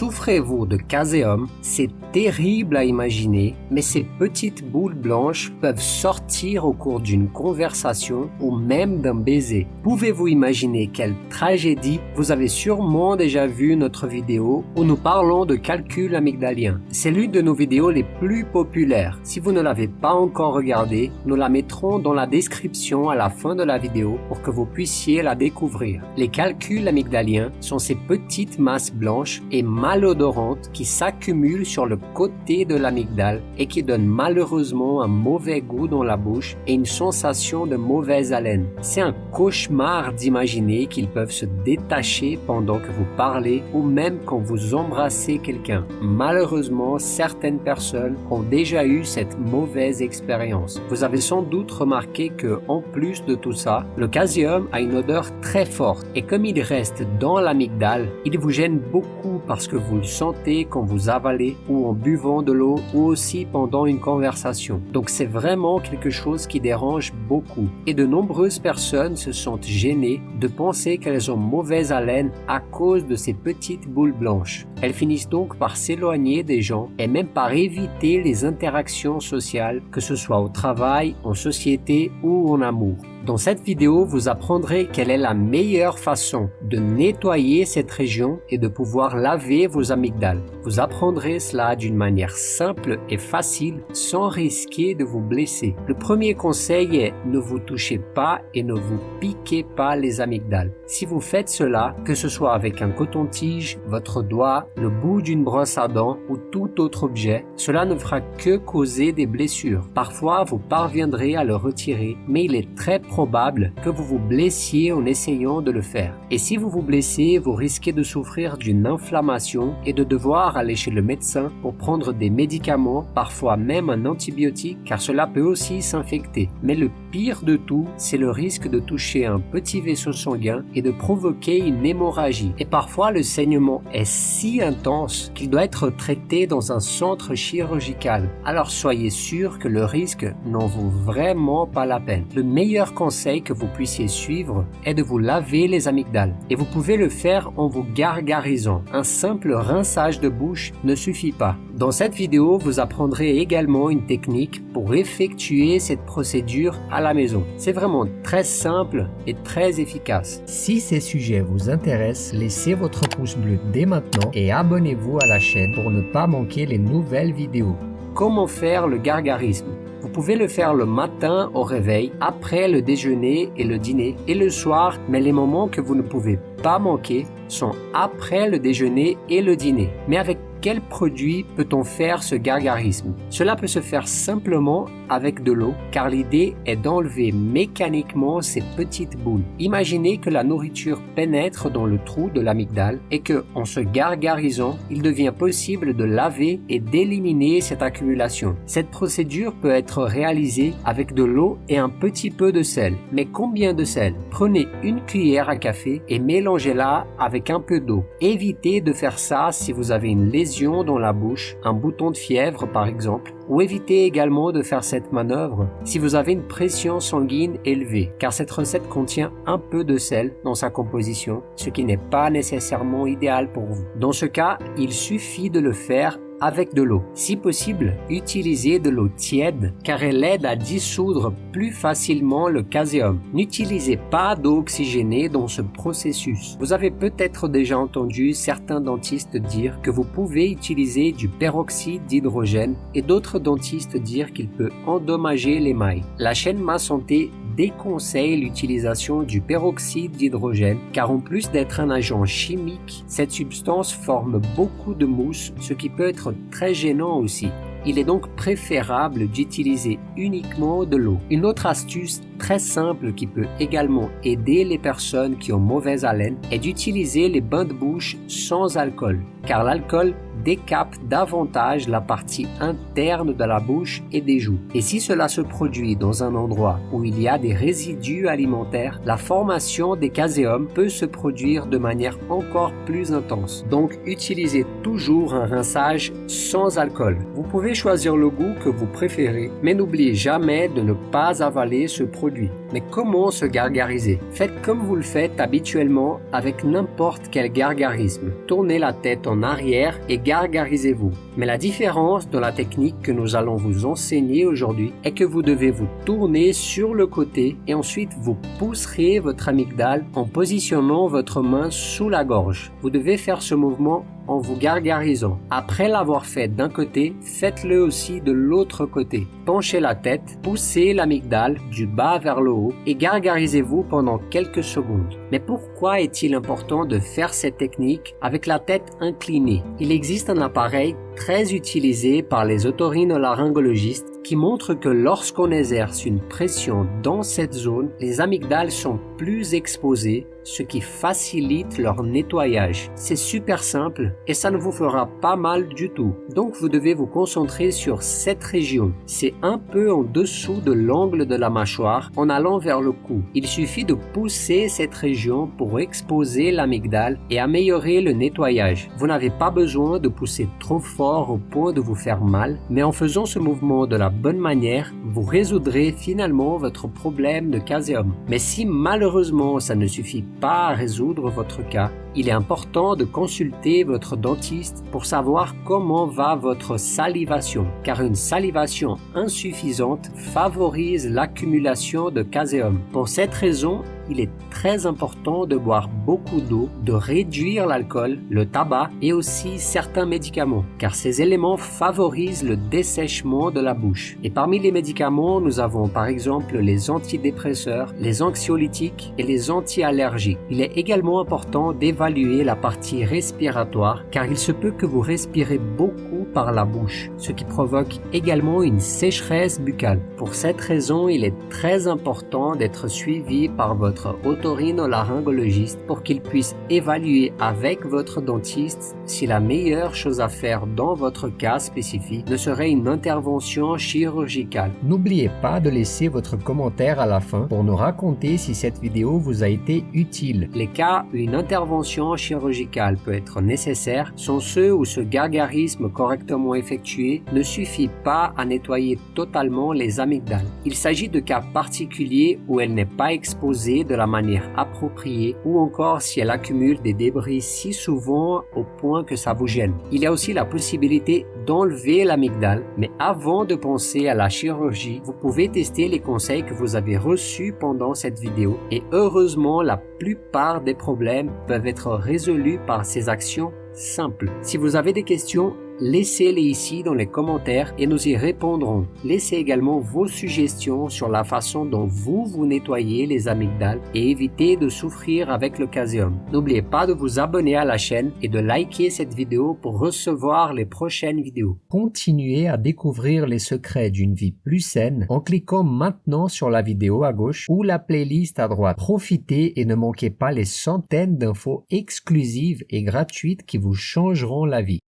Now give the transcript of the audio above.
Souffrez-vous de caséum? C'est terrible à imaginer, mais ces petites boules blanches peuvent sortir au cours d'une conversation ou même d'un baiser. Pouvez-vous imaginer quelle tragédie? Vous avez sûrement déjà vu notre vidéo où nous parlons de calcul amygdalien. C'est l'une de nos vidéos les plus populaires. Si vous ne l'avez pas encore regardée, nous la mettrons dans la description à la fin de la vidéo pour que vous puissiez la découvrir. Les calculs amygdaliens sont ces petites masses blanches et malodorantes qui s'accumulent sur le côté de l'amygdale et qui donnent malheureusement un mauvais goût dans la bouche et une sensation de mauvaise haleine. C'est un cauchemar d'imaginer qu'ils peuvent se détacher pendant que vous parlez ou même quand vous embrassez quelqu'un. Malheureusement, certaines personnes ont déjà eu cette mauvaise expérience. Vous avez sans doute remarqué que, en plus de tout ça, le caséum a une odeur très forte et comme il reste dans l'amygdale, il vous gêne beaucoup parce que vous le sentez quand vous avalez ou en buvant de l'eau ou aussi pendant une conversation. Donc c'est vraiment quelque chose qui dérange beaucoup. Et de nombreuses personnes se sentent gênées de penser qu'elles ont mauvaise haleine à cause de ces petites boules blanches. Elles finissent donc par s'éloigner des gens et même par éviter les interactions sociales, que ce soit au travail, en société ou en amour. Dans cette vidéo, vous apprendrez quelle est la meilleure façon de nettoyer cette région et de pouvoir laver vos amygdales. Vous apprendrez cela d'une manière simple et facile sans risquer de vous blesser. Le premier conseil est ne vous touchez pas et ne vous piquez pas les amygdales. Si vous faites cela, que ce soit avec un coton-tige, votre doigt, le bout d'une brosse à dents ou tout autre objet, cela ne fera que causer des blessures. Parfois, vous parviendrez à le retirer, mais il est très probable que vous vous blessiez en essayant de le faire. Et si vous vous blessez, vous risquez de souffrir d'une inflammation et de devoir aller chez le médecin pour prendre des médicaments, parfois même un antibiotique, car cela peut aussi s'infecter. Mais le pire de tout, c'est le risque de toucher un petit vaisseau sanguin et de provoquer une hémorragie. Et parfois, le saignement est si intense qu'il doit être traité dans un centre chirurgical. Alors soyez sûr que le risque n'en vaut vraiment pas la peine. Le meilleur conseil que vous puissiez suivre est de vous laver les amygdales. Et vous pouvez le faire en vous gargarisant. Un simple rinçage de bouche ne suffit pas. Dans cette vidéo, vous apprendrez également une technique pour effectuer cette procédure à la maison. C'est vraiment très simple et très efficace. Si ces sujets vous intéressent, laissez votre pouce bleu dès maintenant et abonnez-vous à la chaîne pour ne pas manquer les nouvelles vidéos. Comment faire le gargarisme? Vous pouvez le faire le matin au réveil, après le déjeuner et le dîner, et le soir, mais les moments que vous ne pouvez pas manquer sont après le déjeuner et le dîner. Mais avec quel produit peut-on faire ce gargarisme? Cela peut se faire simplement avec de l'eau, car l'idée est d'enlever mécaniquement ces petites boules. Imaginez que la nourriture pénètre dans le trou de l'amygdale et que, en se gargarisant, il devient possible de laver et d'éliminer cette accumulation. Cette procédure peut être réalisée avec de l'eau et un petit peu de sel. Mais combien de sel? Prenez une cuillère à café et mélangez-la avec un peu d'eau. Évitez de faire ça si vous avez une lésion dans la bouche, un bouton de fièvre par exemple, ou évitez également de faire cette manœuvre si vous avez une pression sanguine élevée, car cette recette contient un peu de sel dans sa composition, ce qui n'est pas nécessairement idéal pour vous. Dans ce cas, il suffit de le faire avec de l'eau. Si possible, utilisez de l'eau tiède car elle aide à dissoudre plus facilement le caséum. N'utilisez pas d'eau oxygénée dans ce processus. Vous avez peut-être déjà entendu certains dentistes dire que vous pouvez utiliser du peroxyde d'hydrogène et d'autres dentistes dire qu'il peut endommager l'émail. La chaîne Ma Santé déconseille l'utilisation du peroxyde d'hydrogène car en plus d'être un agent chimique, cette substance forme beaucoup de mousse, ce qui peut être très gênant aussi. Il est donc préférable d'utiliser uniquement de l'eau. Une autre astuce très simple qui peut également aider les personnes qui ont mauvaise haleine est d'utiliser les bains de bouche sans alcool, car l'alcool décape davantage la partie interne de la bouche et des joues. Et si cela se produit dans un endroit où il y a des résidus alimentaires, la formation des caséums peut se produire de manière encore plus intense. Donc, utilisez toujours un rinçage sans alcool. Vous pouvez choisir le goût que vous préférez, mais n'oubliez jamais de ne pas avaler ce produit produit. Mais comment se gargariser? Faites comme vous le faites habituellement avec n'importe quel gargarisme. Tournez la tête en arrière et gargarisez-vous. Mais la différence dans la technique que nous allons vous enseigner aujourd'hui est que vous devez vous tourner sur le côté et ensuite vous pousserez votre amygdale en positionnant votre main sous la gorge. Vous devez faire ce mouvement en vous gargarisant. Après l'avoir fait d'un côté, faites-le aussi de l'autre côté. Penchez la tête, poussez l'amygdale du bas vers le haut et gargarisez-vous pendant quelques secondes. Mais pourquoi est-il important de faire cette technique avec la tête inclinée? Il existe un appareil très utilisé par les otorhinolaryngologistes qui montre que lorsqu'on exerce une pression dans cette zone, les amygdales sont plus exposées, ce qui facilite leur nettoyage. C'est super simple et ça ne vous fera pas mal du tout. Donc vous devez vous concentrer sur cette région. C'est un peu en dessous de l'angle de la mâchoire en allant vers le cou. Il suffit de pousser cette région pour exposer l'amygdale et améliorer le nettoyage. Vous n'avez pas besoin de pousser trop fort au point de vous faire mal, mais en faisant ce mouvement de la bonne manière, vous résoudrez finalement votre problème de caséum. Mais si malheureusement ça ne suffit pas à résoudre votre cas, il est important de consulter votre dentiste pour savoir comment va votre salivation, car une salivation insuffisante favorise l'accumulation de caséum. Pour cette raison, il est très important de boire beaucoup d'eau, de réduire l'alcool, le tabac et aussi certains médicaments, car ces éléments favorisent le dessèchement de la bouche. Et parmi les médicaments, nous avons par exemple les antidépresseurs, les anxiolytiques et les anti-allergiques. Il est également important d'évaluer la partie respiratoire, car il se peut que vous respirez beaucoup par la bouche, ce qui provoque également une sécheresse buccale. Pour cette raison, il est très important d'être suivi par votre otorhinolaryngologiste pour qu'il puisse évaluer avec votre dentiste si la meilleure chose à faire dans votre cas spécifique ne serait une intervention chirurgicale. N'oubliez pas de laisser votre commentaire à la fin pour nous raconter si cette vidéo vous a été utile. Les cas où une intervention chirurgicale peut être nécessaire sont ceux où ce gargarisme correctement effectué ne suffit pas à nettoyer totalement les amygdales. Il s'agit de cas particuliers où elle n'est pas exposée de la manière appropriée ou encore si elle accumule des débris si souvent au point que ça vous gêne. Il y a aussi la possibilité d'enlever l'amygdale, mais avant de penser à la chirurgie, vous pouvez tester les conseils que vous avez reçus pendant cette vidéo et heureusement la plupart des problèmes peuvent être résolus par ces actions simples. Si vous avez des questions, laissez-les ici dans les commentaires et nous y répondrons. Laissez également vos suggestions sur la façon dont vous nettoyez les amygdales et évitez de souffrir avec le caséum. N'oubliez pas de vous abonner à la chaîne et de liker cette vidéo pour recevoir les prochaines vidéos. Continuez à découvrir les secrets d'une vie plus saine en cliquant maintenant sur la vidéo à gauche ou la playlist à droite. Profitez et ne manquez pas les centaines d'infos exclusives et gratuites qui vous changeront la vie.